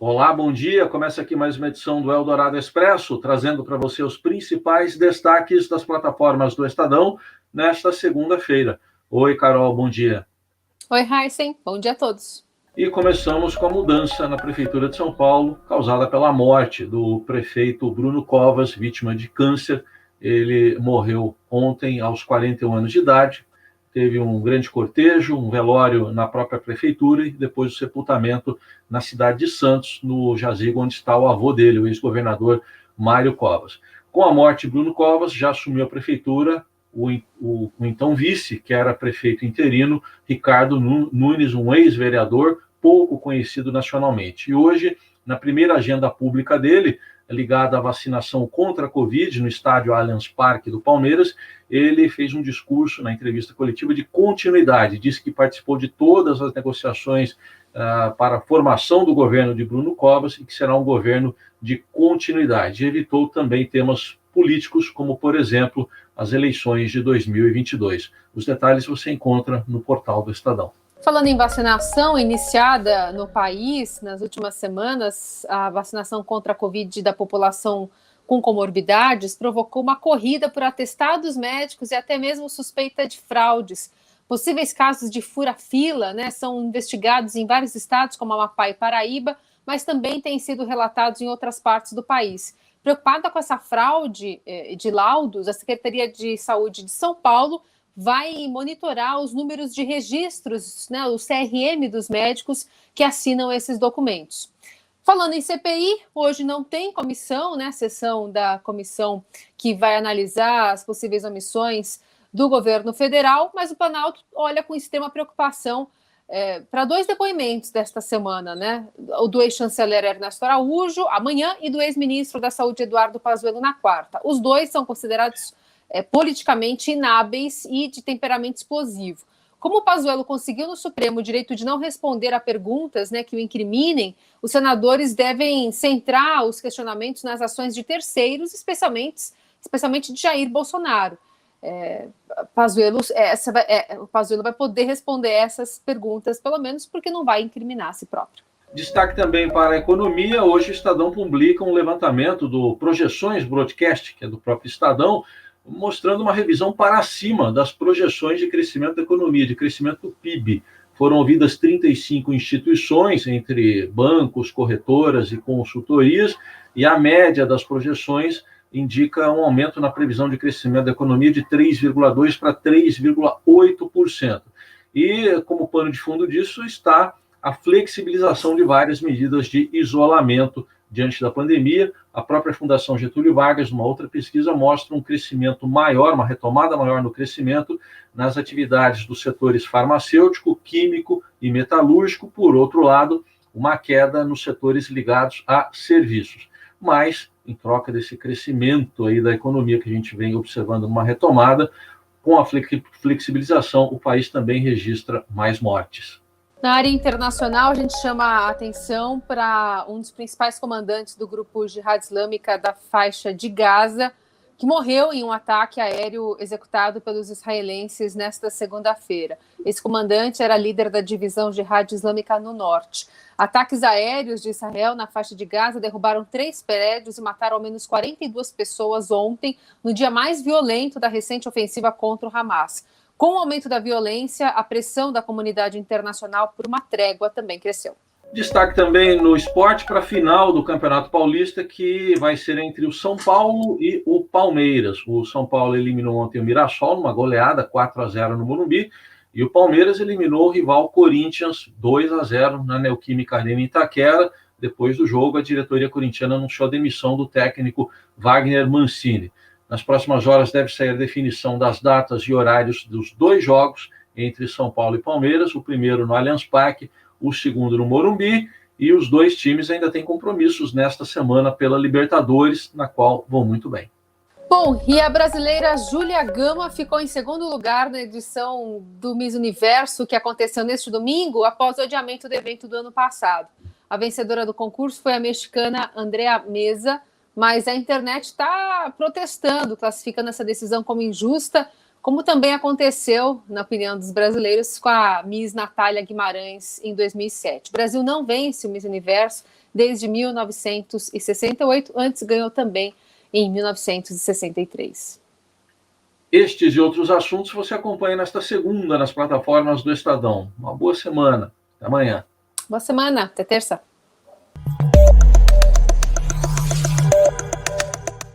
Olá, bom dia. Começa aqui mais uma edição do Eldorado Expresso, trazendo para você os principais destaques das plataformas do Estadão nesta segunda-feira. Oi, Carol, bom dia. Oi, Heisen. Bom dia a todos. E começamos com a mudança na Prefeitura de São Paulo, causada pela morte do prefeito Bruno Covas, vítima de câncer. Ele morreu ontem, aos 41 anos de idade. Teve um grande cortejo, um velório na própria prefeitura e depois o sepultamento na cidade de Santos, no jazigo onde está o avô dele, o ex-governador Mário Covas. Com a morte de Bruno Covas, já assumiu a prefeitura o então vice, que era prefeito interino, Ricardo Nunes, um ex-vereador pouco conhecido nacionalmente. E hoje, na primeira agenda pública dele, ligada à vacinação contra a Covid no estádio Allianz Parque do Palmeiras, ele fez um discurso na entrevista coletiva de continuidade, disse que participou de todas as negociações para a formação do governo de Bruno Covas e que será um governo de continuidade. E evitou também temas políticos, como, por exemplo, as eleições de 2022. Os detalhes você encontra no portal do Estadão. Falando em vacinação iniciada no país nas últimas semanas, a vacinação contra a Covid da população com comorbidades provocou uma corrida por atestados médicos e até mesmo suspeita de fraudes. Possíveis casos de fura-fila, são investigados em vários estados, como Amapá e Paraíba, mas também têm sido relatados em outras partes do país. Preocupada com essa fraude de laudos, a Secretaria de Saúde de São Paulo vai monitorar os números de registros, o CRM dos médicos que assinam esses documentos. Falando em CPI, hoje não tem comissão, sessão da comissão que vai analisar as possíveis omissões do governo federal, mas o Planalto olha com extrema preocupação para dois depoimentos desta semana, o do ex-chanceler Ernesto Araújo, amanhã, e do ex-ministro da Saúde, Eduardo Pazuello, na quarta. Os dois são considerados politicamente inábeis e de temperamento explosivo. Como o Pazuello conseguiu no Supremo o direito de não responder a perguntas que o incriminem, os senadores devem centrar os questionamentos nas ações de terceiros, especialmente de Jair Bolsonaro. O Pazuello vai poder responder essas perguntas, pelo menos porque não vai incriminar a si próprio. Destaque também para a economia. Hoje o Estadão publica um levantamento do Projeções Broadcast, que é do próprio Estadão, mostrando uma revisão para cima das projeções de crescimento da economia, de crescimento do PIB. Foram ouvidas 35 instituições, entre bancos, corretoras e consultorias, e a média das projeções indica um aumento na previsão de crescimento da economia de 3,2% para 3,8%. E, como pano de fundo disso, está a flexibilização de várias medidas de isolamento diante da pandemia. A própria Fundação Getúlio Vargas, numa outra pesquisa, mostra um crescimento maior, uma retomada maior no crescimento nas atividades dos setores farmacêutico, químico e metalúrgico. Por outro lado, uma queda nos setores ligados a serviços. Mas, em troca desse crescimento aí da economia que a gente vem observando numa retomada, com a flexibilização, o país também registra mais mortes. Na área internacional, a gente chama a atenção para um dos principais comandantes do grupo Jihad Islâmica da faixa de Gaza, que morreu em um ataque aéreo executado pelos israelenses nesta segunda-feira. Esse comandante era líder da divisão Jihad Islâmica no norte. Ataques aéreos de Israel na faixa de Gaza derrubaram 3 prédios e mataram ao menos 42 pessoas ontem, no dia mais violento da recente ofensiva contra o Hamas. Com o aumento da violência, a pressão da comunidade internacional por uma trégua também cresceu. Destaque também no esporte para a final do Campeonato Paulista, que vai ser entre o São Paulo e o Palmeiras. O São Paulo eliminou ontem o Mirassol, numa goleada 4-0 no Morumbi, e o Palmeiras eliminou o rival Corinthians 2-0 na Neoquímica Arena em Itaquera. Depois do jogo, a diretoria corintiana anunciou a demissão do técnico Wagner Mancini. Nas próximas horas deve sair a definição das datas e horários dos 2 jogos entre São Paulo e Palmeiras, o primeiro no Allianz Parque, o segundo no Morumbi, e os 2 times ainda têm compromissos nesta semana pela Libertadores, na qual vão muito bem. Bom, e a brasileira Júlia Gama ficou em segundo lugar na edição do Miss Universo, que aconteceu neste domingo, após o adiamento do evento do ano passado. A vencedora do concurso foi a mexicana Andrea Meza, mas a internet está protestando, classificando essa decisão como injusta. como também aconteceu, na opinião dos brasileiros, com a Miss Natália Guimarães em 2007. O Brasil não vence o Miss Universo desde 1968, antes ganhou também em 1963. Estes e outros assuntos você acompanha nesta segunda nas plataformas do Estadão. Uma boa semana. Até amanhã. Boa semana. Até terça.